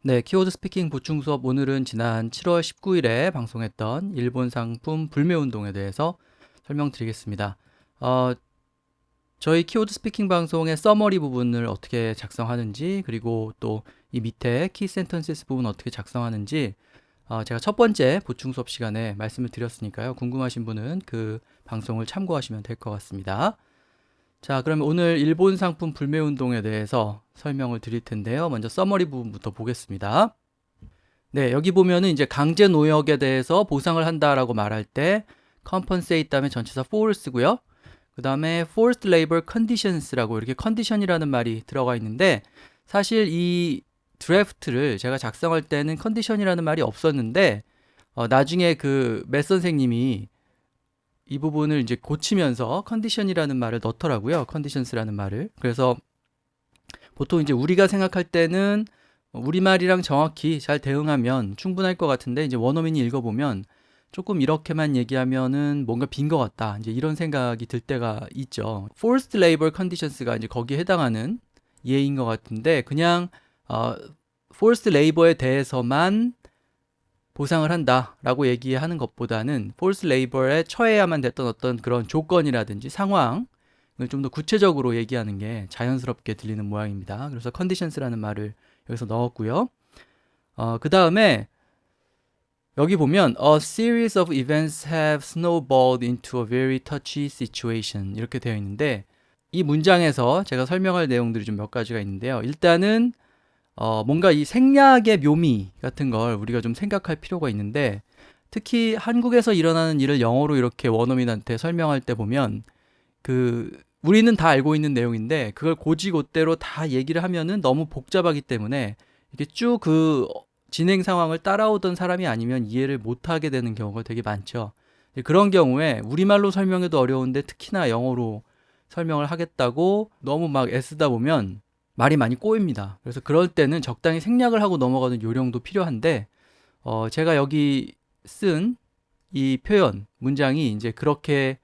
네, 키워드 스피킹 보충 수업 오늘은 지난 7월 19일에 방송했던 일본 상품 불매운동에 대해서 설명드리겠습니다. 어, 저희 키워드 스피킹 방송의 서머리 부분을 어떻게 작성하는지 그리고 또 이 밑에 키 센텐스스 부분 어떻게 작성하는지 제가 첫 번째 보충 수업 시간에 말씀을 드렸으니까요. 궁금하신 분은 그 방송을 참고하시면 될 것 같습니다. 자, 그러면 오늘 일본 상품 불매운동에 대해서 설명을 드릴 텐데요. 먼저 서머리 부분부터 보겠습니다. 네, 여기 보면은 이제 강제 노역에 대해서 보상을 한다라고 말할 때 compensate 다음에 전치사 for를 쓰고요. 그 다음에 forced labor conditions라고 이렇게 컨디션이라는 말이 들어가 있는데 사실 이 드래프트를 제가 작성할 때는 컨디션이라는 말이 없었는데 나중에 그 맷 선생님이 이 부분을 이제 고치면서 컨디션이라는 말을 넣더라고요. 컨디션스라는 말을. 그래서 보통 이제 우리가 생각할 때는 우리말이랑 정확히 잘 대응하면 충분할 것 같은데 이제 원어민이 읽어보면 조금 이렇게만 얘기하면은 뭔가 빈 것 같다. 이제 이런 생각이 들 때가 있죠. Forced labor conditions가 이제 거기에 해당하는 예인 것 같은데 그냥 forced labor에 대해서만 보상을 한다라고 얘기하는 것보다는 forced labor에 처해야만 됐던 어떤 그런 조건이라든지 상황을 좀 더 구체적으로 얘기하는 게 자연스럽게 들리는 모양입니다. 그래서 conditions라는 말을 여기서 넣었고요. 그 다음에 여기 보면 a series of events have snowballed into a very touchy situation 이렇게 되어 있는데 이 문장에서 제가 설명할 내용들이 좀 몇 가지가 있는데요. 일단은 뭔가 이 생략의 묘미 같은 걸 우리가 좀 생각할 필요가 있는데 특히 한국에서 일어나는 일을 영어로 이렇게 원어민한테 설명할 때 보면 우리는 다 알고 있는 내용인데 그걸 고지고대로 다 얘기를 하면은 너무 복잡하기 때문에 이렇게 쭉 그 진행 상황을 따라오던 사람이 아니면 이해를 못하게 되는 경우가 되게 많죠. 그런 경우에 우리말로 설명해도 어려운데 특히나 영어로 설명을 하겠다고 너무 막 애쓰다 보면 말이 많이 꼬입니다. 그래서 그럴 때는 적당히 생략을 하고 넘어가는 요령도 필요한데 제가 여기 쓴 이 표현, 문장이 이제 그렇게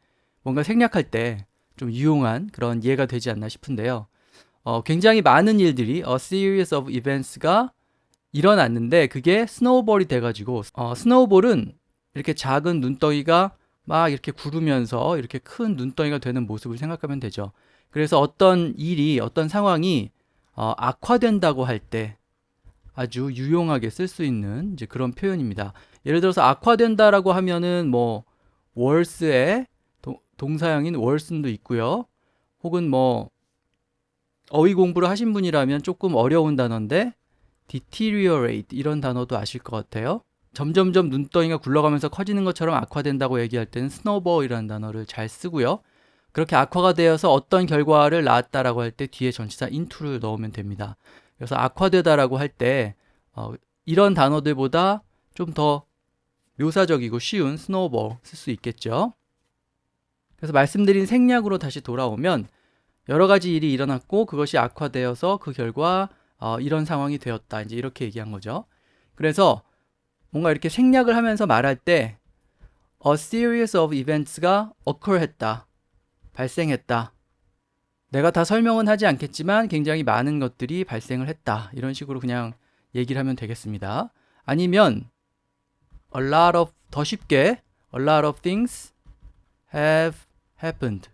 뭔가 생략할 때 좀 유용한 그런 이해가 되지 않나 싶은데요. 굉장히 많은 일들이 a series of events가 일어났는데 그게 스노우볼이 돼가지고 스노우볼은 이렇게 작은 눈덩이가 막 이렇게 구르면서 이렇게 큰 눈덩이가 되는 모습을 생각하면 되죠. 그래서 어떤 일이 어떤 상황이 악화된다고 할 때 아주 유용하게 쓸 수 있는 이제 그런 표현입니다. 예를 들어서 악화된다라고 하면은 뭐 worse의 동사형인 worsen도 있고요. 혹은 뭐 어휘 공부를 하신 분이라면 조금 어려운 단어인데 deteriorate 이런 단어도 아실 것 같아요. 점점점 눈덩이가 굴러가면서 커지는 것처럼 악화된다고 얘기할 때는 snowball이라는 단어를 잘 쓰고요. 그렇게 악화가 되어서 어떤 결과를 낳았다라고 할 때 뒤에 전치사 into를 넣으면 됩니다. 그래서 악화되다라고 할 때 이런 단어들보다 좀 더 묘사적이고 쉬운 snowball 쓸 수 있겠죠. 그래서 말씀드린 생략으로 다시 돌아오면 여러 가지 일이 일어났고 그것이 악화되어서 그 결과 이런 상황이 되었다. 이제 이렇게 얘기한 거죠. 그래서 뭔가 이렇게 생략을 하면서 말할 때 a series of events가 occur 했다. 발생했다. 내가 다 설명은 하지 않겠지만 굉장히 많은 것들이 발생을 했다. 이런 식으로 그냥 얘기를 하면 되겠습니다. 아니면 더 쉽게 a lot of things have happened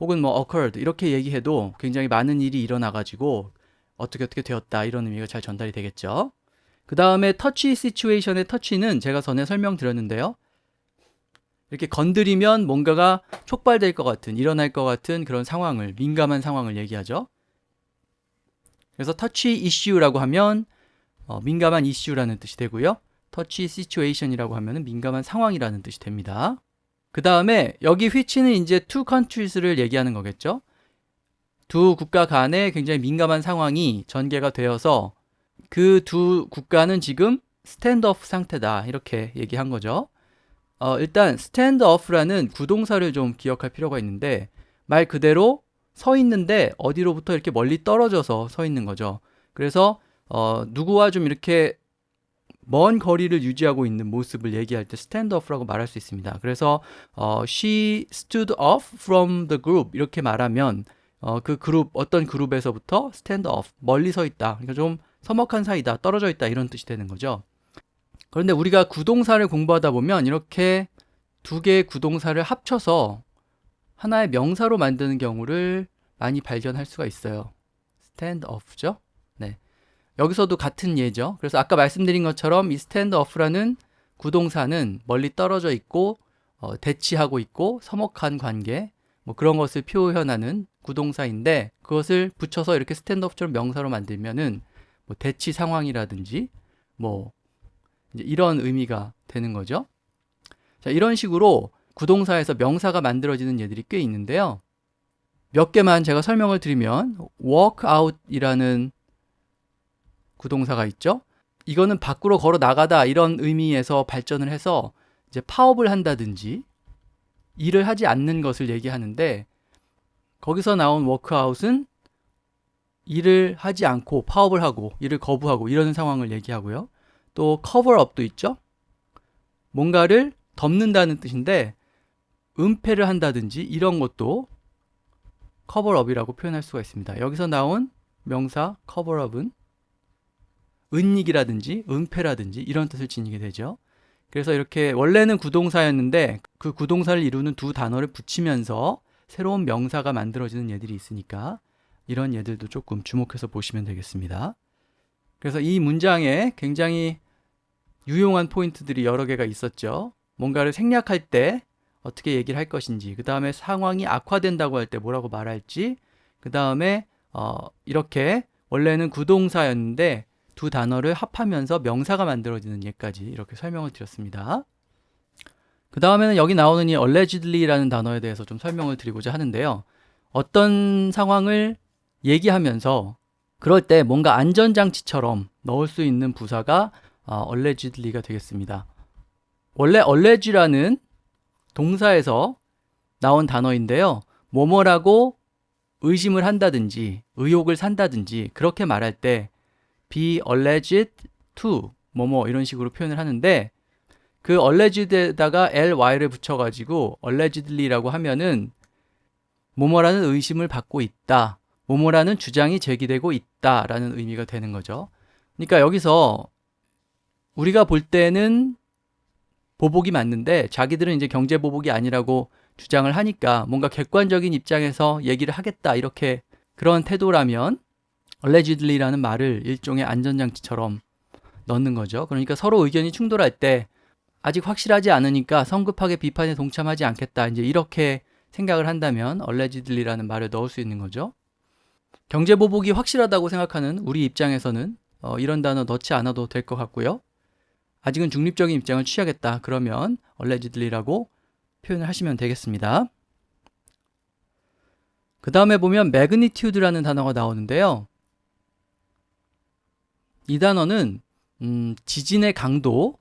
혹은 뭐 occurred 이렇게 얘기해도 굉장히 많은 일이 일어나가지고 어떻게 되었다 이런 의미가 잘 전달이 되겠죠. 그 다음에 touchy situation의 touchy는 제가 전에 설명드렸는데요. 이렇게 건드리면 뭔가가 촉발될 것 같은, 일어날 것 같은 그런 상황을, 민감한 상황을 얘기하죠. 그래서 touchy issue라고 하면 민감한 이슈라는 뜻이 되고요. touchy situation이라고 하면 민감한 상황이라는 뜻이 됩니다. 그 다음에 여기 which는 이제 two countries를 얘기하는 거겠죠. 두 국가 간에 굉장히 민감한 상황이 전개가 되어서 그 두 국가는 지금 스탠드오프 상태다 이렇게 얘기한 거죠. 일단 스탠드오프라는 구동사를 좀 기억할 필요가 있는데 말 그대로 서 있는데 어디로부터 이렇게 멀리 떨어져서 서 있는 거죠. 그래서 누구와 좀 이렇게 먼 거리를 유지하고 있는 모습을 얘기할 때 stand off라고 말할 수 있습니다. 그래서 she stood off from the group 이렇게 말하면 그 그룹 어떤 그룹에서부터 stand off 멀리 서 있다. 그러니까 좀 서먹한 사이다, 떨어져 있다 이런 뜻이 되는 거죠. 그런데 우리가 구동사를 공부하다 보면 이렇게 두 개의 구동사를 합쳐서 하나의 명사로 만드는 경우를 많이 발견할 수가 있어요. stand up죠. 네. 여기서도 같은 예죠. 그래서 아까 말씀드린 것처럼 이 stand up라는 구동사는 멀리 떨어져 있고 대치하고 있고 서먹한 관계 뭐 그런 것을 표현하는 구동사인데 그것을 붙여서 이렇게 stand up처럼 명사로 만들면은 뭐 대치 상황이라든지 뭐 이제 이런 의미가 되는 거죠. 자, 이런 식으로 구동사에서 명사가 만들어지는 예들이 꽤 있는데요. 몇 개만 제가 설명을 드리면 walk out이라는 구동사가 있죠. 이거는 밖으로 걸어 나가다 이런 의미에서 발전을 해서 이제 파업을 한다든지 일을 하지 않는 것을 얘기하는데 거기서 나온 work out은 일을 하지 않고 파업을 하고 일을 거부하고 이러는 상황을 얘기하고요. 또 cover up도 있죠. 뭔가를 덮는다는 뜻인데 은폐를 한다든지 이런 것도 cover up이라고 표현할 수가 있습니다. 여기서 나온 명사 cover up은 은닉이라든지 은폐라든지 이런 뜻을 지니게 되죠. 그래서 이렇게 원래는 구동사였는데 그 구동사를 이루는 두 단어를 붙이면서 새로운 명사가 만들어지는 예들이 있으니까 이런 예들도 조금 주목해서 보시면 되겠습니다. 그래서 이 문장에 굉장히 유용한 포인트들이 여러 개가 있었죠. 뭔가를 생략할 때 어떻게 얘기를 할 것인지, 그 다음에 상황이 악화된다고 할 때 뭐라고 말할지, 그 다음에 이렇게 원래는 구동사였는데 두 단어를 합하면서 명사가 만들어지는 예까지 이렇게 설명을 드렸습니다. 그 다음에는 여기 나오는 이 allegedly라는 단어에 대해서 좀 설명을 드리고자 하는데요. 어떤 상황을 얘기하면서 그럴 때 뭔가 안전장치처럼 넣을 수 있는 부사가 allegedly가 되겠습니다. 원래 allege라는 동사에서 나온 단어인데요. 뭐뭐라고 의심을 한다든지 의혹을 산다든지 그렇게 말할 때 be alleged to 뭐뭐 이런 식으로 표현을 하는데 그 alleged에다가 ly를 붙여가지고 allegedly라고 하면은 뭐뭐라는 의심을 받고 있다, 뭐뭐라는 주장이 제기되고 있다라는 의미가 되는 거죠. 그러니까 여기서 우리가 볼 때는 보복이 맞는데 자기들은 이제 경제 보복이 아니라고 주장을 하니까 뭔가 객관적인 입장에서 얘기를 하겠다 이렇게 그런 태도라면 allegedly라는 말을 일종의 안전장치처럼 넣는 거죠. 그러니까 서로 의견이 충돌할 때 아직 확실하지 않으니까 성급하게 비판에 동참하지 않겠다 이제 이렇게 생각을 한다면 allegedly라는 말을 넣을 수 있는 거죠. 경제 보복이 확실하다고 생각하는 우리 입장에서는 이런 단어 넣지 않아도 될 것 같고요. 아직은 중립적인 입장을 취하겠다. 그러면 allegedly라고 표현을 하시면 되겠습니다. 그 다음에 보면 magnitude라는 단어가 나오는데요. 이 단어는 지진의 강도,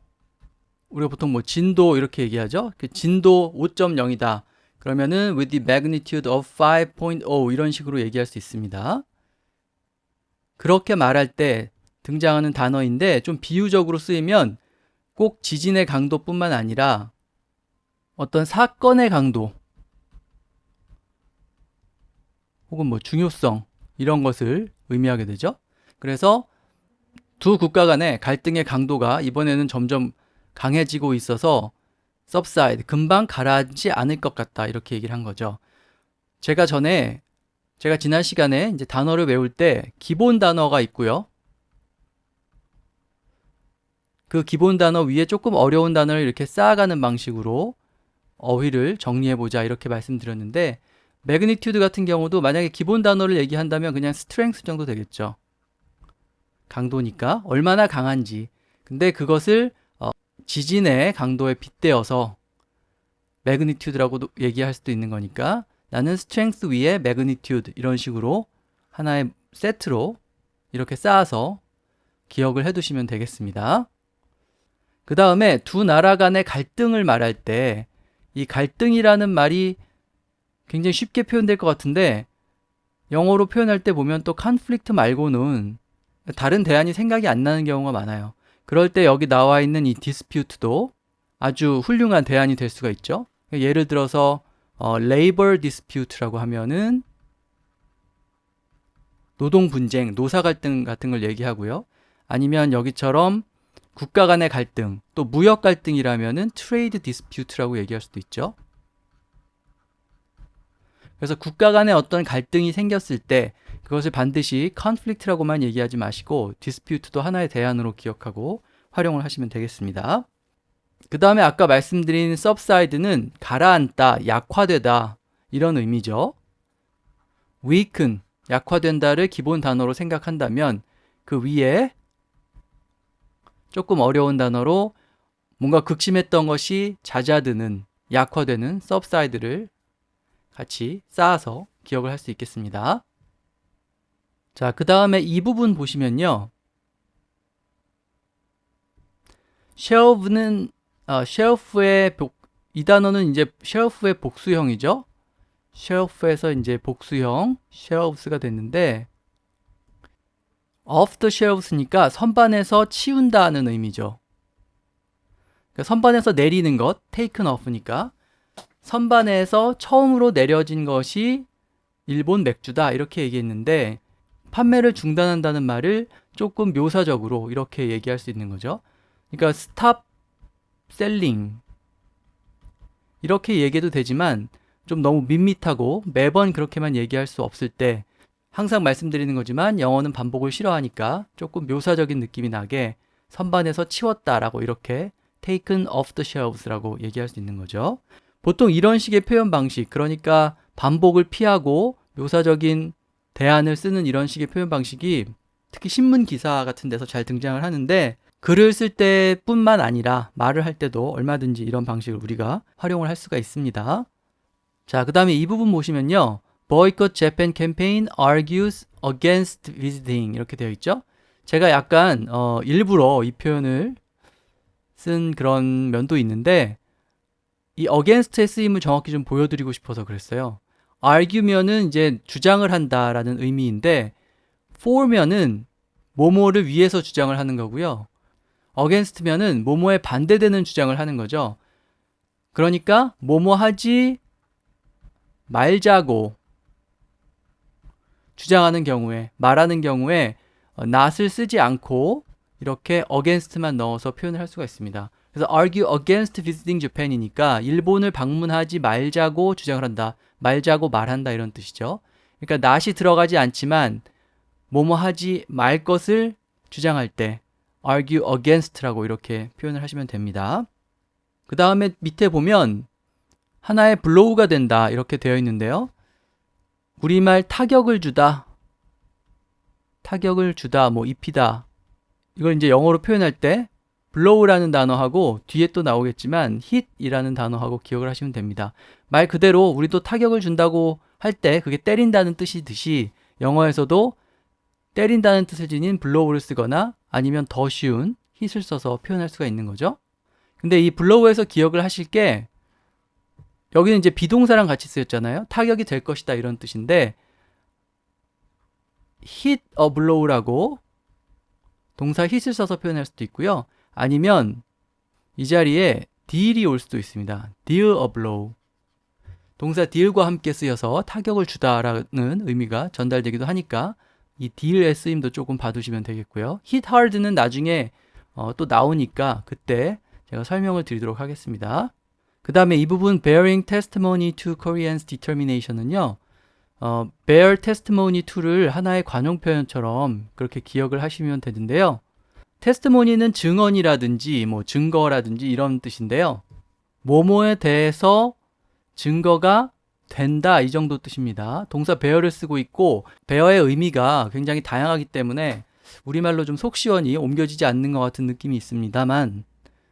우리가 보통 뭐 진도 이렇게 얘기하죠. 그 진도 5.0이다. 그러면은 with the magnitude of 5.0 이런 식으로 얘기할 수 있습니다. 그렇게 말할 때 등장하는 단어인데 좀 비유적으로 쓰이면 꼭 지진의 강도뿐만 아니라 어떤 사건의 강도 혹은 뭐 중요성 이런 것을 의미하게 되죠. 그래서 두 국가 간의 갈등의 강도가 이번에는 점점 강해지고 있어서 subside, 금방 가라앉지 않을 것 같다 이렇게 얘기를 한 거죠. 제가 지난 시간에 이제 단어를 외울 때 기본 단어가 있고요. 그 기본 단어 위에 조금 어려운 단어를 이렇게 쌓아가는 방식으로 어휘를 정리해보자 이렇게 말씀드렸는데 magnitude 같은 경우도 만약에 기본 단어를 얘기한다면 그냥 strength 정도 되겠죠. 강도니까 얼마나 강한지. 근데 그것을 지진의 강도에 빗대어서 magnitude라고도 얘기할 수도 있는 거니까 나는 strength 위에 magnitude 이런 식으로 하나의 세트로 이렇게 쌓아서 기억을 해두시면 되겠습니다. 그 다음에 두 나라 간의 갈등을 말할 때 이 갈등이라는 말이 굉장히 쉽게 표현될 것 같은데 영어로 표현할 때 보면 또 conflict 말고는 다른 대안이 생각이 안 나는 경우가 많아요. 그럴 때 여기 나와 있는 이 dispute도 아주 훌륭한 대안이 될 수가 있죠. 예를 들어서 labor dispute라고 하면은 노동 분쟁, 노사 갈등 같은 걸 얘기하고요. 아니면 여기처럼 국가 간의 갈등, 또 무역 갈등이라면은 트레이드 디스퓨트라고 얘기할 수도 있죠. 그래서 국가 간의 어떤 갈등이 생겼을 때 그것을 반드시 conflict라고만 얘기하지 마시고 dispute도 하나의 대안으로 기억하고 활용을 하시면 되겠습니다. 그 다음에 아까 말씀드린 subside는 가라앉다, 약화되다 이런 의미죠. weaken, 약화된다를 기본 단어로 생각한다면 그 위에 조금 어려운 단어로 뭔가 극심했던 것이 잦아드는, 약화되는 subside를 같이 쌓아서 기억을 할 수 있겠습니다. 자, 그 다음에 이 부분 보시면요. shelve는 shelf의 이 단어는 이제 shelf의 복수형이죠. shelf에서 이제 복수형 shelves가 됐는데 off the shelves니까 선반에서 치운다는 의미죠. 그러니까 선반에서 내리는 것, taken off니까 선반에서 처음으로 내려진 것이 일본 맥주다 이렇게 얘기했는데 판매를 중단한다는 말을 조금 묘사적으로 이렇게 얘기할 수 있는 거죠. 그러니까 stop selling 이렇게 얘기해도 되지만 좀 너무 밋밋하고 매번 그렇게만 얘기할 수 없을 때 항상 말씀드리는 거지만 영어는 반복을 싫어하니까 조금 묘사적인 느낌이 나게 선반에서 치웠다라고 이렇게 taken off the shelves라고 얘기할 수 있는 거죠. 보통 이런 식의 표현 방식, 그러니까 반복을 피하고 묘사적인 대안을 쓰는 이런 식의 표현 방식이 특히 신문 기사 같은 데서 잘 등장을 하는데 글을 쓸 때뿐만 아니라 말을 할 때도 얼마든지 이런 방식을 우리가 활용을 할 수가 있습니다. 자, 그 다음에 이 부분 보시면요. Boycott Japan campaign argues against visiting 이렇게 되어 있죠. 제가 약간 일부러 이 표현을 쓴 그런 면도 있는데 이 against의 쓰임을 정확히 좀 보여드리고 싶어서 그랬어요. argu면은 이제 주장을 한다라는 의미인데 for면은 뭐뭐를 위해서 주장을 하는 거고요. against면은 뭐뭐에 반대되는 주장을 하는 거죠. 그러니까 뭐뭐 하지 말자고 주장하는 경우에, 말하는 경우에 not을 쓰지 않고 이렇게 against만 넣어서 표현을 할 수가 있습니다. 그래서 argue against visiting Japan이니까 일본을 방문하지 말자고 주장을 한다. 말자고 말한다 이런 뜻이죠. 그러니까 not이 들어가지 않지만 뭐뭐 하지 말 것을 주장할 때 argue against라고 이렇게 표현을 하시면 됩니다. 그 다음에 밑에 보면 하나의 blow가 된다 이렇게 되어 있는데요. 우리말 타격을 주다, 타격을 주다, 뭐 입히다. 이걸 이제 영어로 표현할 때 blow라는 단어하고 뒤에 또 나오겠지만 hit이라는 단어하고 기억을 하시면 됩니다. 말 그대로 우리도 타격을 준다고 할 때 그게 때린다는 뜻이듯이 영어에서도 때린다는 뜻을 지닌 blow를 쓰거나 아니면 더 쉬운 hit을 써서 표현할 수가 있는 거죠. 근데 이 blow에서 기억을 하실 게 여기는 이제 비동사랑 같이 쓰였잖아요. 타격이 될 것이다 이런 뜻인데 hit a blow라고 동사 hit을 써서 표현할 수도 있고요. 아니면 이 자리에 deal이 올 수도 있습니다. deal a blow. 동사 deal과 함께 쓰여서 타격을 주다라는 의미가 전달되기도 하니까 이 deal의 쓰임도 조금 봐두시면 되겠고요. hit hard는 나중에 또 나오니까 그때 제가 설명을 드리도록 하겠습니다. 그 다음에 이 부분 bearing testimony to Koreans' determination은요. bear testimony to를 하나의 관용 표현처럼 그렇게 기억을 하시면 되는데요. testimony는 증언이라든지 뭐 증거라든지 이런 뜻인데요. 뭐뭐에 대해서 증거가 된다 이 정도 뜻입니다. 동사 bear를 쓰고 있고 bear의 의미가 굉장히 다양하기 때문에 우리말로 좀 속 시원히 옮겨지지 않는 것 같은 느낌이 있습니다만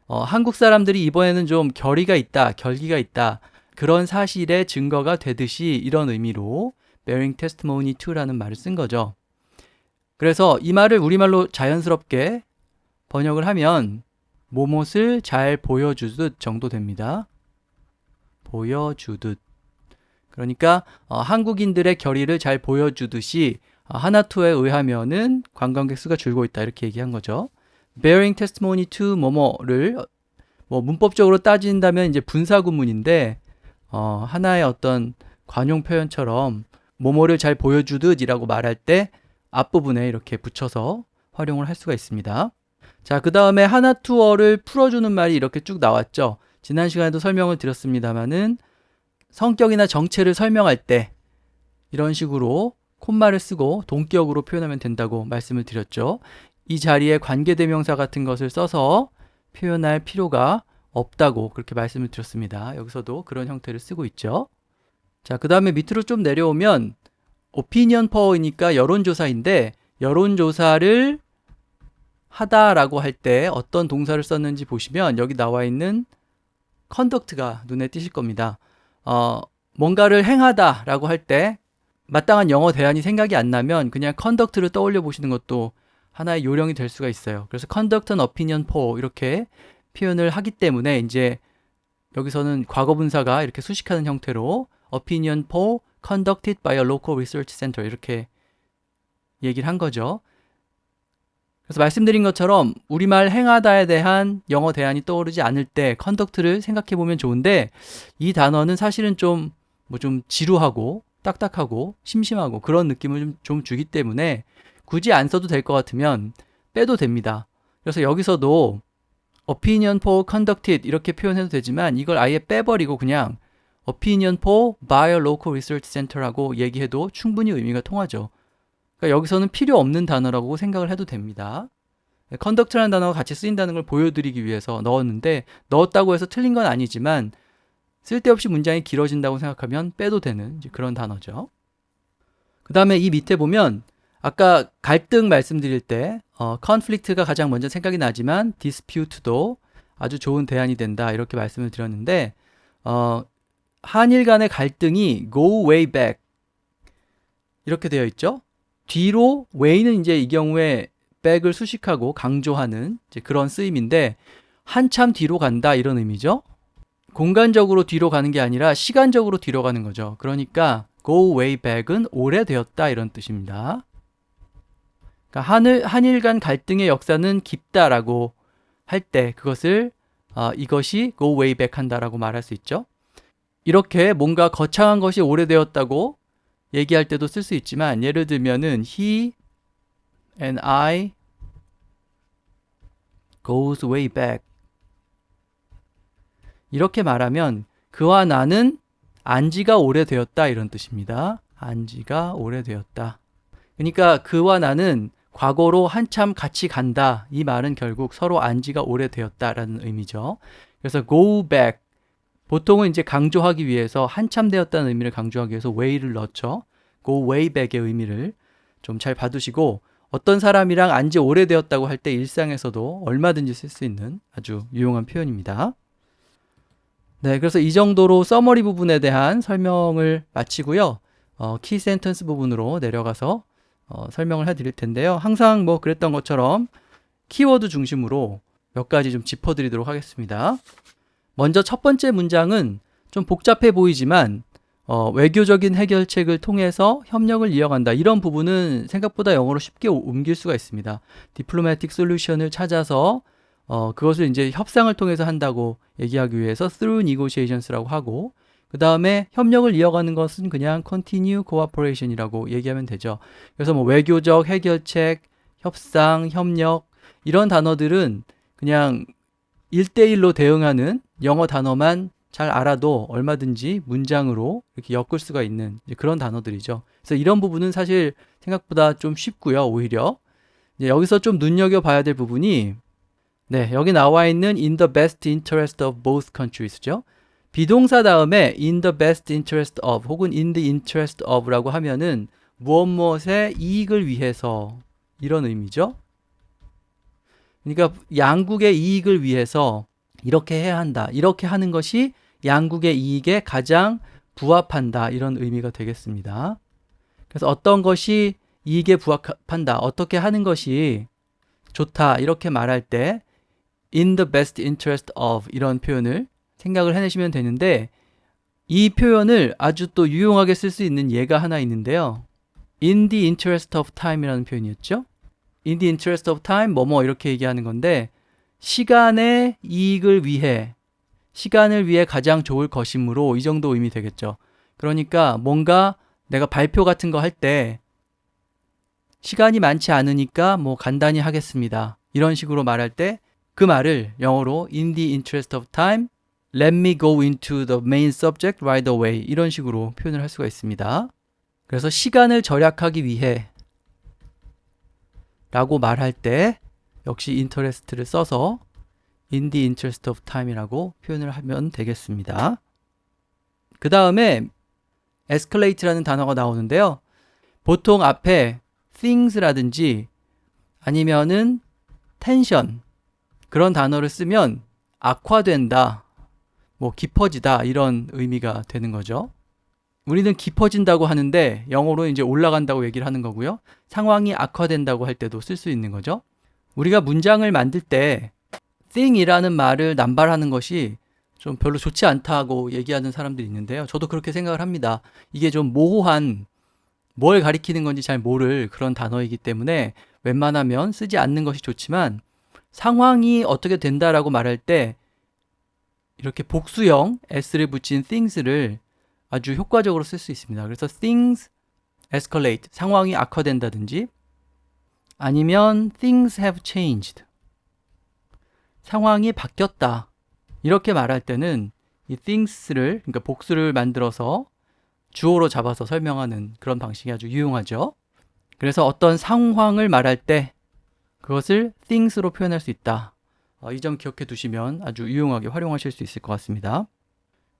한국 사람들이 이번에는 좀 결의가 있다, 결기가 있다 그런 사실의 증거가 되듯이 이런 의미로 bearing testimony to라는 말을 쓴 거죠. 그래서 이 말을 우리말로 자연스럽게 번역을 하면 뭐뭇을 잘 보여주듯 정도 됩니다. 보여주듯. 그러니까 한국인들의 결의를 잘 보여주듯이 하나투에 의하면은 관광객 수가 줄고 있다 이렇게 얘기한 거죠. bearing testimony to 뭐뭐를 뭐 문법적으로 따진다면 이제 분사구문인데 하나의 어떤 관용 표현처럼 뭐뭐를 잘 보여주듯이라고 말할 때 앞부분에 이렇게 붙여서 활용을 할 수가 있습니다. 자, 그 다음에 하나 투어를 풀어주는 말이 이렇게 쭉 나왔죠. 지난 시간에도 설명을 드렸습니다만은 성격이나 정체를 설명할 때 이런 식으로 콤마를 쓰고 동격으로 표현하면 된다고 말씀을 드렸죠. 이 자리에 관계대명사 같은 것을 써서 표현할 필요가 없다고 그렇게 말씀을 드렸습니다. 여기서도 그런 형태를 쓰고 있죠. 자, 그 다음에 밑으로 좀 내려오면 opinion poll이니까 여론조사인데 여론조사를 하다라고 할 때 어떤 동사를 썼는지 보시면 여기 나와 있는 conduct가 눈에 띄실 겁니다. 뭔가를 행하다라고 할 때 마땅한 영어 대안이 생각이 안 나면 그냥 conduct를 떠올려 보시는 것도 하나의 요령이 될 수가 있어요. 그래서 conduct an opinion poll 이렇게 표현을 하기 때문에 이제 여기서는 과거분사가 이렇게 수식하는 형태로 opinion poll conducted by a local research center 이렇게 얘기를 한 거죠. 그래서 말씀드린 것처럼 우리말 행하다에 대한 영어 대안이 떠오르지 않을 때 conduct를 생각해 보면 좋은데 이 단어는 사실은 좀 지루하고 딱딱하고 심심하고 그런 느낌을 좀 주기 때문에 굳이 안 써도 될 것 같으면 빼도 됩니다. 그래서 여기서도 opinion poll conducted 이렇게 표현해도 되지만 이걸 아예 빼버리고 그냥 opinion poll by a local research center라고 얘기해도 충분히 의미가 통하죠. 그러니까 여기서는 필요 없는 단어라고 생각을 해도 됩니다. conduct라는 단어가 같이 쓰인다는 걸 보여드리기 위해서 넣었는데 넣었다고 해서 틀린 건 아니지만 쓸데없이 문장이 길어진다고 생각하면 빼도 되는 그런 단어죠. 그 다음에 이 밑에 보면 아까 갈등 말씀드릴 때 conflict가 가장 먼저 생각이 나지만 dispute도 아주 좋은 대안이 된다 이렇게 말씀을 드렸는데 한일 간의 갈등이 go way back 이렇게 되어 있죠. 뒤로 way는 이제 이 경우에 back을 수식하고 강조하는 이제 그런 쓰임인데 한참 뒤로 간다 이런 의미죠. 공간적으로 뒤로 가는 게 아니라 시간적으로 뒤로 가는 거죠. 그러니까 go way back은 오래되었다 이런 뜻입니다. 그러니까 한일 간 갈등의 역사는 깊다라고 할 때 그것을 이것이 go way back 한다라고 말할 수 있죠. 이렇게 뭔가 거창한 것이 오래되었다고 얘기할 때도 쓸 수 있지만 예를 들면은 he and I goes way back 이렇게 말하면 그와 나는 안지가 오래되었다 이런 뜻입니다. 안지가 오래되었다. 그러니까 그와 나는 과거로 한참 같이 간다. 이 말은 결국 서로 안지가 오래되었다라는 의미죠. 그래서 go back 보통은 이제 강조하기 위해서 한참 되었다는 의미를 강조하기 위해서 way를 넣죠. go way back의 의미를 좀 잘 봐두시고 어떤 사람이랑 안지 오래되었다고 할 때 일상에서도 얼마든지 쓸 수 있는 아주 유용한 표현입니다. 네, 그래서 이 정도로 서머리 부분에 대한 설명을 마치고요. 키 센텐스 부분으로 내려가서 설명을 해드릴 텐데요. 항상 그랬던 것처럼 키워드 중심으로 몇 가지 좀 짚어드리도록 하겠습니다. 먼저 첫 번째 문장은 좀 복잡해 보이지만 외교적인 해결책을 통해서 협력을 이어간다. 이런 부분은 생각보다 영어로 쉽게 옮길 수가 있습니다. diplomatic solution을 찾아서 그것을 이제 협상을 통해서 한다고 얘기하기 위해서 through negotiations라고 하고 그 다음에 협력을 이어가는 것은 그냥 continue cooperation이라고 얘기하면 되죠. 그래서 외교적 해결책, 협상, 협력 이런 단어들은 그냥 1대1로 대응하는 영어 단어만 잘 알아도 얼마든지 문장으로 이렇게 엮을 수가 있는 그런 단어들이죠. 그래서 이런 부분은 사실 생각보다 좀 쉽고요. 오히려 이제 여기서 좀 눈여겨봐야 될 부분이 네, 여기 나와 있는 in the best interest of both countries죠. 비동사 다음에 in the best interest of 혹은 in the interest of라고 하면은 무엇무엇의 이익을 위해서 이런 의미죠. 그러니까 양국의 이익을 위해서 이렇게 해야 한다. 이렇게 하는 것이 양국의 이익에 가장 부합한다. 이런 의미가 되겠습니다. 그래서 어떤 것이 이익에 부합한다. 어떻게 하는 것이 좋다. 이렇게 말할 때 in the best interest of 이런 표현을 생각을 해내시면 되는데 이 표현을 아주 또 유용하게 쓸 수 있는 예가 하나 있는데요. in the interest of time이라는 표현이었죠. in the interest of time 뭐뭐 이렇게 얘기하는 건데 시간의 이익을 위해 시간을 위해 가장 좋을 것이므로 이 정도 의미 되겠죠. 그러니까 뭔가 내가 발표 같은 거 할 때 시간이 많지 않으니까 뭐 간단히 하겠습니다. 이런 식으로 말할 때 그 말을 영어로 in the interest of time, let me go into the main subject right away 이런 식으로 표현을 할 수가 있습니다. 그래서 시간을 절약하기 위해 라고 말할 때 역시 interest를 써서 in the interest of time이라고 표현을 하면 되겠습니다. 그 다음에 escalate라는 단어가 나오는데요. 보통 앞에 things라든지 아니면은 tension 그런 단어를 쓰면 악화된다, 뭐 깊어지다 이런 의미가 되는 거죠. 우리는 깊어진다고 하는데 영어로 이제 올라간다고 얘기를 하는 거고요. 상황이 악화된다고 할 때도 쓸 수 있는 거죠. 우리가 문장을 만들 때 thing이라는 말을 남발하는 것이 좀 별로 좋지 않다고 얘기하는 사람들이 있는데요. 저도 그렇게 생각을 합니다. 이게 좀 모호한 뭘 가리키는 건지 잘 모를 그런 단어이기 때문에 웬만하면 쓰지 않는 것이 좋지만 상황이 어떻게 된다라고 말할 때 이렇게 복수형 s를 붙인 things를 아주 효과적으로 쓸 수 있습니다. 그래서 things escalate, 상황이 악화된다든지 아니면 things have changed, 상황이 바뀌었다 이렇게 말할 때는 이 things를 그러니까 복수를 만들어서 주어로 잡아서 설명하는 그런 방식이 아주 유용하죠. 그래서 어떤 상황을 말할 때 그것을 things로 표현할 수 있다. 이 점 기억해 두시면 아주 유용하게 활용하실 수 있을 것 같습니다.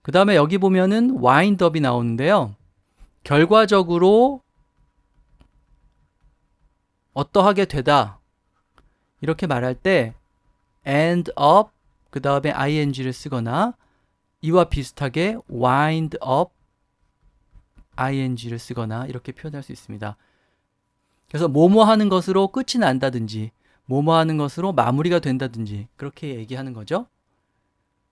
그 다음에 여기 보면은 wind up이 나오는데요. 결과적으로 어떠하게 되다 이렇게 말할 때 end up 그 다음에 ing를 쓰거나 이와 비슷하게 wind up ing를 쓰거나 이렇게 표현할 수 있습니다. 그래서 뭐뭐 하는 것으로 끝이 난다든지 뭐뭐 하는 것으로 마무리가 된다든지 그렇게 얘기하는 거죠.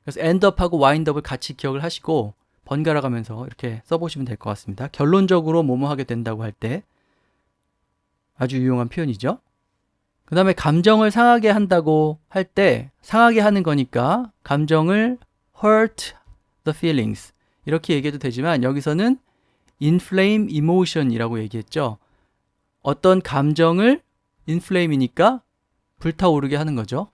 그래서 end up하고 wind up을 같이 기억을 하시고 번갈아 가면서 이렇게 써보시면 될 것 같습니다. 결론적으로 뭐뭐 하게 된다고 할 때 아주 유용한 표현이죠. 그 다음에 감정을 상하게 한다고 할 때 상하게 하는 거니까 감정을 hurt the feelings 이렇게 얘기해도 되지만 여기서는 inflame emotion이라고 얘기했죠. 어떤 감정을 inflame이니까 불타오르게 하는 거죠.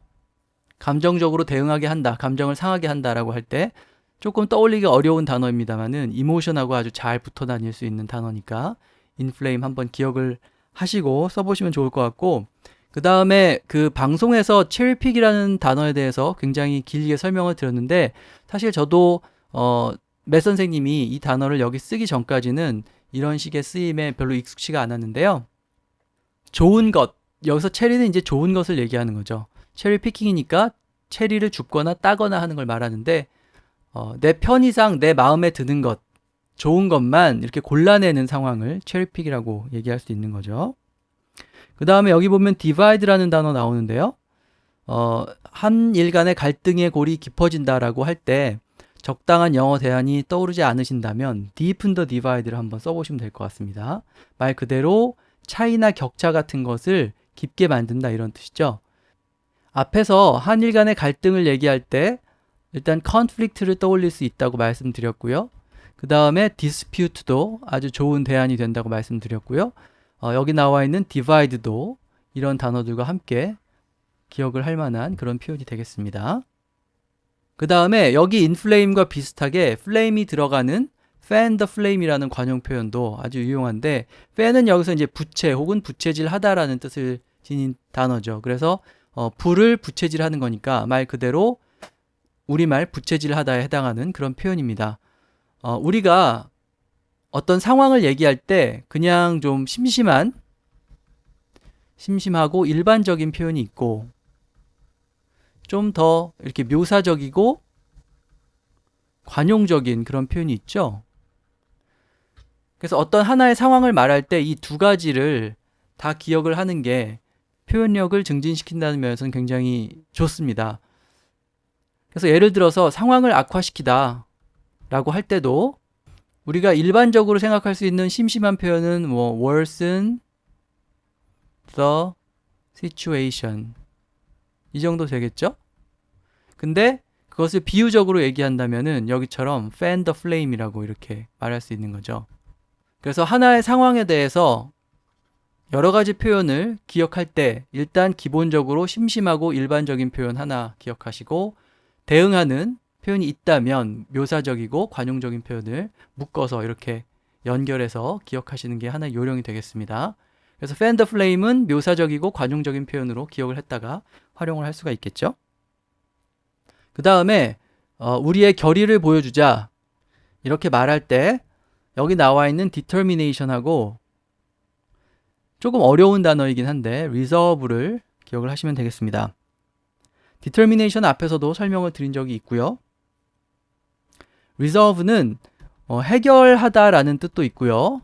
감정적으로 대응하게 한다, 감정을 상하게 한다라고 할 때 조금 떠올리기 어려운 단어입니다만은 이모션하고 아주 잘 붙어 다닐 수 있는 단어니까 inflame 한번 기억을 하시고 써보시면 좋을 것 같고 그 다음에 그 방송에서 체리픽이라는 단어에 대해서 굉장히 길게 설명을 드렸는데 사실 저도 맷 선생님이 이 단어를 여기 쓰기 전까지는 이런 식의 쓰임에 별로 익숙치가 않았는데요. 좋은 것, 여기서 체리는 이제 좋은 것을 얘기하는 거죠. 체리 피킹이니까 체리를 줍거나 따거나 하는 걸 말하는데 내 편의상 내 마음에 드는 것, 좋은 것만 이렇게 골라내는 상황을 체리 픽이라고 얘기할 수 있는 거죠. 그 다음에 여기 보면 divide라는 단어 나오는데요. 한 일 간의 갈등의 골이 깊어진다라고 할 때 적당한 영어 대안이 떠오르지 않으신다면 deepen the divide를 한번 써보시면 될 것 같습니다. 말 그대로 차이나 격차 같은 것을 깊게 만든다 이런 뜻이죠. 앞에서 한일 간의 갈등을 얘기할 때 일단 conflict를 떠올릴 수 있다고 말씀드렸고요. 그 다음에 dispute도 아주 좋은 대안이 된다고 말씀드렸고요. 여기 나와 있는 divide도 이런 단어들과 함께 기억을 할 만한 그런 표현이 되겠습니다. 그 다음에 여기 inflame과 비슷하게 flame이 들어가는 fan the flame이라는 관용 표현도 아주 유용한데 fan은 여기서 이제 부채 혹은 부채질하다라는 뜻을 지닌 단어죠. 그래서 불을 부채질하는 거니까 말 그대로 우리말 부채질하다에 해당하는 그런 표현입니다. 우리가 어떤 상황을 얘기할 때 그냥 좀 심심하고 일반적인 표현이 있고 좀 더 이렇게 묘사적이고 관용적인 그런 표현이 있죠. 그래서 어떤 하나의 상황을 말할 때 이 두 가지를 다 기억을 하는 게 표현력을 증진시킨다는 면에서는 굉장히 좋습니다. 그래서 예를 들어서 상황을 악화시키다 라고 할 때도 우리가 일반적으로 생각할 수 있는 심심한 표현은 뭐 worsen the situation 이 정도 되겠죠? 근데 그것을 비유적으로 얘기한다면은 여기처럼 fan the flame이라고 이렇게 말할 수 있는 거죠. 그래서 하나의 상황에 대해서 여러 가지 표현을 기억할 때 일단 기본적으로 심심하고 일반적인 표현 하나 기억하시고 대응하는 표현이 있다면 묘사적이고 관용적인 표현을 묶어서 이렇게 연결해서 기억하시는 게 하나의 요령이 되겠습니다. 그래서 fan the flame은 묘사적이고 관용적인 표현으로 기억을 했다가 활용을 할 수가 있겠죠. 그 다음에 우리의 결의를 보여주자 이렇게 말할 때 여기 나와 있는 determination하고 조금 어려운 단어이긴 한데 resolve를 기억을 하시면 되겠습니다. determination 앞에서도 설명을 드린 적이 있고요. resolve는 해결하다라는 뜻도 있고요.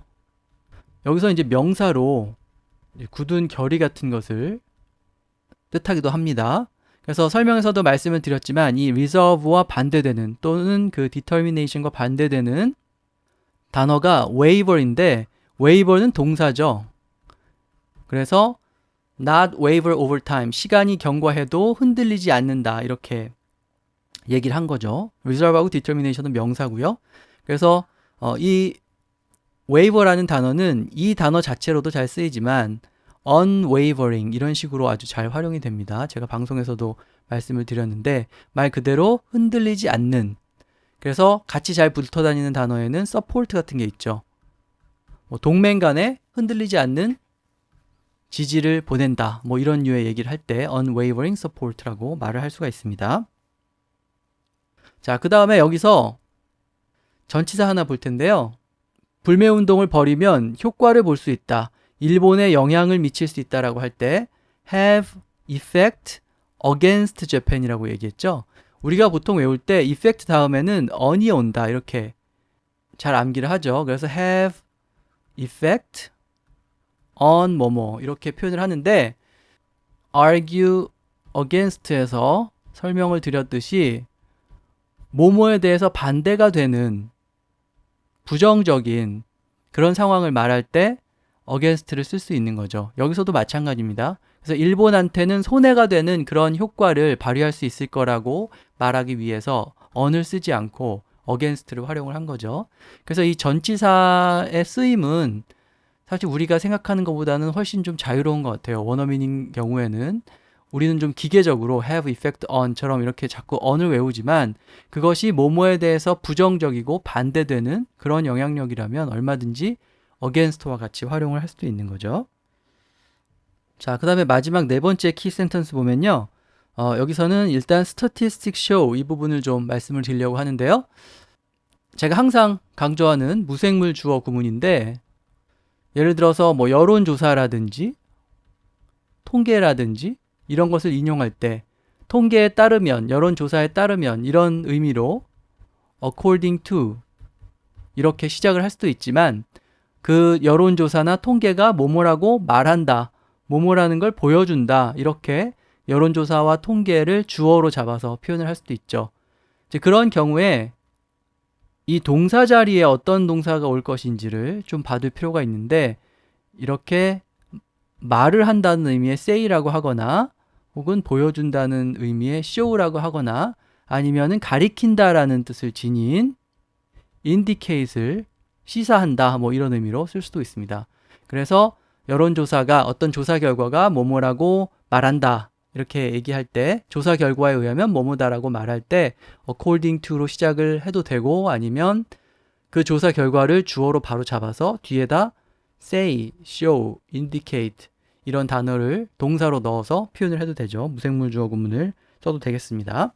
여기서 이제 명사로 굳은 결의 같은 것을 뜻하기도 합니다. 그래서 설명에서도 말씀을 드렸지만 이 resolve와 반대되는 또는 그 determination과 반대되는 단어가 waver인데 waver는 동사죠. 그래서 not waver over time, 시간이 경과해도 흔들리지 않는다 이렇게 얘기를 한 거죠. resolve하고 determination은 명사고요. 그래서 이 waver라는 단어는 이 단어 자체로도 잘 쓰이지만 unwavering 이런 식으로 아주 잘 활용이 됩니다. 제가 방송에서도 말씀을 드렸는데 말 그대로 흔들리지 않는, 그래서 같이 잘 붙어 다니는 단어에는 support 같은 게 있죠. 동맹 간에 흔들리지 않는 지지를 보낸다. 이런 류의 얘기를 할 때 unwavering support라고 말을 할 수가 있습니다. 자, 그 다음에 여기서 전치사 하나 볼 텐데요. 불매운동을 벌이면 효과를 볼 수 있다. 일본에 영향을 미칠 수 있다라고 할 때 have effect against Japan이라고 얘기했죠. 우리가 보통 외울 때 effect 다음에는 on이 온다 이렇게 잘 암기를 하죠. 그래서 have effect on 뭐뭐 이렇게 표현을 하는데 argue against에서 설명을 드렸듯이 뭐뭐에 대해서 반대가 되는 부정적인 그런 상황을 말할 때 against를 쓸 수 있는 거죠. 여기서도 마찬가지입니다. 그래서 일본한테는 손해가 되는 그런 효과를 발휘할 수 있을 거라고 말하기 위해서 on을 쓰지 않고 against를 활용을 한 거죠. 그래서 이 전치사의 쓰임은 사실 우리가 생각하는 것보다는 훨씬 좀 자유로운 것 같아요. 원어민인 경우에는 우리는 좀 기계적으로 have effect on처럼 이렇게 자꾸 on을 외우지만 그것이 뭐뭐에 대해서 부정적이고 반대되는 그런 영향력이라면 얼마든지 against와 같이 활용을 할 수도 있는 거죠. 자, 그 다음에 마지막 네 번째 키 센텐스 보면요. 여기서는 일단 statistics show 이 부분을 좀 말씀을 드리려고 하는데요. 제가 항상 강조하는 무생물 주어 구문인데 예를 들어서 여론조사라든지 통계라든지 이런 것을 인용할 때 통계에 따르면, 여론조사에 따르면 이런 의미로 according to 이렇게 시작을 할 수도 있지만 그 여론조사나 통계가 뭐뭐라고 말한다, 뭐뭐라는 걸 보여준다 이렇게 여론조사와 통계를 주어로 잡아서 표현을 할 수도 있죠. 이제 그런 경우에 이 동사 자리에 어떤 동사가 올 것인지를 좀 봐둘 필요가 있는데 이렇게 말을 한다는 의미의 say라고 하거나 혹은 보여준다는 의미의 show라고 하거나 아니면은 가리킨다라는 뜻을 지닌 indicate을 시사한다 이런 의미로 쓸 수도 있습니다. 그래서 여론조사가 어떤 조사 결과가 뭐뭐라고 말한다 이렇게 얘기할 때 조사 결과에 의하면 뭐뭐다라고 말할 때 according to로 시작을 해도 되고 아니면 그 조사 결과를 주어로 바로 잡아서 뒤에다 say, show, indicate 이런 단어를 동사로 넣어서 표현을 해도 되죠. 무생물 주어 구문을 써도 되겠습니다.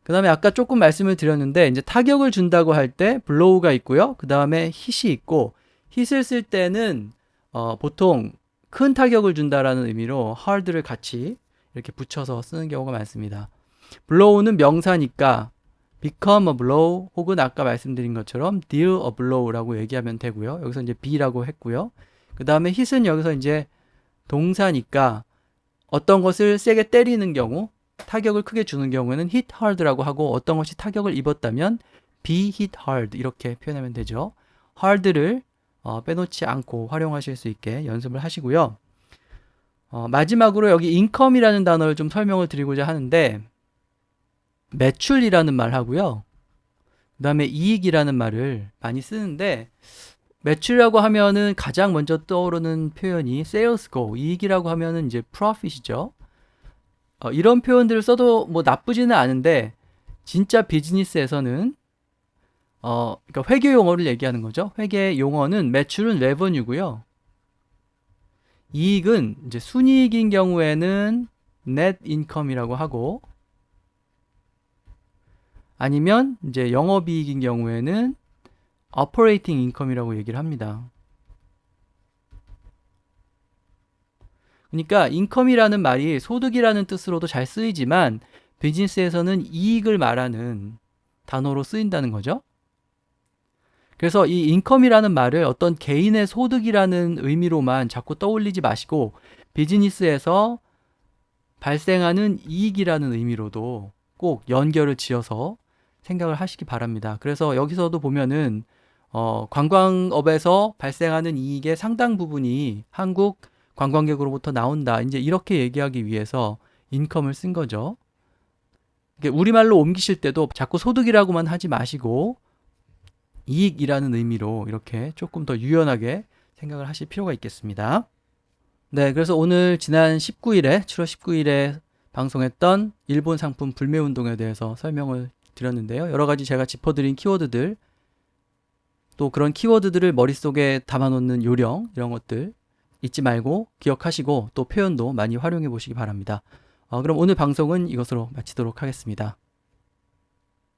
그 다음에 아까 조금 말씀을 드렸는데 이제 타격을 준다고 할 때 blow가 있고요. 그 다음에 hit이 있고 hit을 쓸 때는 보통 큰 타격을 준다라는 의미로 hard를 같이 이렇게 붙여서 쓰는 경우가 많습니다. blow는 명사니까 become a blow 혹은 아까 말씀드린 것처럼 deal a blow라고 얘기하면 되고요. 여기서 이제 be라고 했고요. 그 다음에 hit은 여기서 이제 동사니까 어떤 것을 세게 때리는 경우, 타격을 크게 주는 경우에는 hit hard라고 하고 어떤 것이 타격을 입었다면 be hit hard 이렇게 표현하면 되죠. hard를 빼놓지 않고 활용하실 수 있게 연습을 하시고요. 마지막으로 여기 income이라는 단어를 좀 설명을 드리고자 하는데 매출이라는 말 하고요. 그 다음에 이익이라는 말을 많이 쓰는데 매출이라고 하면은 가장 먼저 떠오르는 표현이 sales goal, 이익이라고 하면은 이제 profit이죠. 이런 표현들을 써도 뭐 나쁘지는 않은데 진짜 비즈니스에서는 그러니까 회계 용어를 얘기하는 거죠. 회계 용어는 매출은 revenue고요. 이익은 이제 순이익인 경우에는 net income이라고 하고, 아니면 이제 영업이익인 경우에는 operating income이라고 얘기를 합니다. 그러니까 income이라는 말이 소득이라는 뜻으로도 잘 쓰이지만 비즈니스에서는 이익을 말하는 단어로 쓰인다는 거죠. 그래서 이 인컴이라는 말을 어떤 개인의 소득이라는 의미로만 자꾸 떠올리지 마시고 비즈니스에서 발생하는 이익이라는 의미로도 꼭 연결을 지어서 생각을 하시기 바랍니다. 그래서 여기서도 보면은 관광업에서 발생하는 이익의 상당 부분이 한국 관광객으로부터 나온다. 이제 이렇게 얘기하기 위해서 인컴을 쓴 거죠. 우리말로 옮기실 때도 자꾸 소득이라고만 하지 마시고 이익이라는 의미로 이렇게 조금 더 유연하게 생각을 하실 필요가 있겠습니다. 네, 그래서 오늘 지난 19일에 7월 19일에 방송했던 일본 상품 불매 운동에 대해서 설명을 드렸는데요. 여러 가지 제가 짚어드린 키워드들, 또 그런 키워드들을 머릿속에 담아놓는 요령, 이런 것들 잊지 말고 기억하시고 또 표현도 많이 활용해 보시기 바랍니다. 그럼 오늘 방송은 이것으로 마치도록 하겠습니다.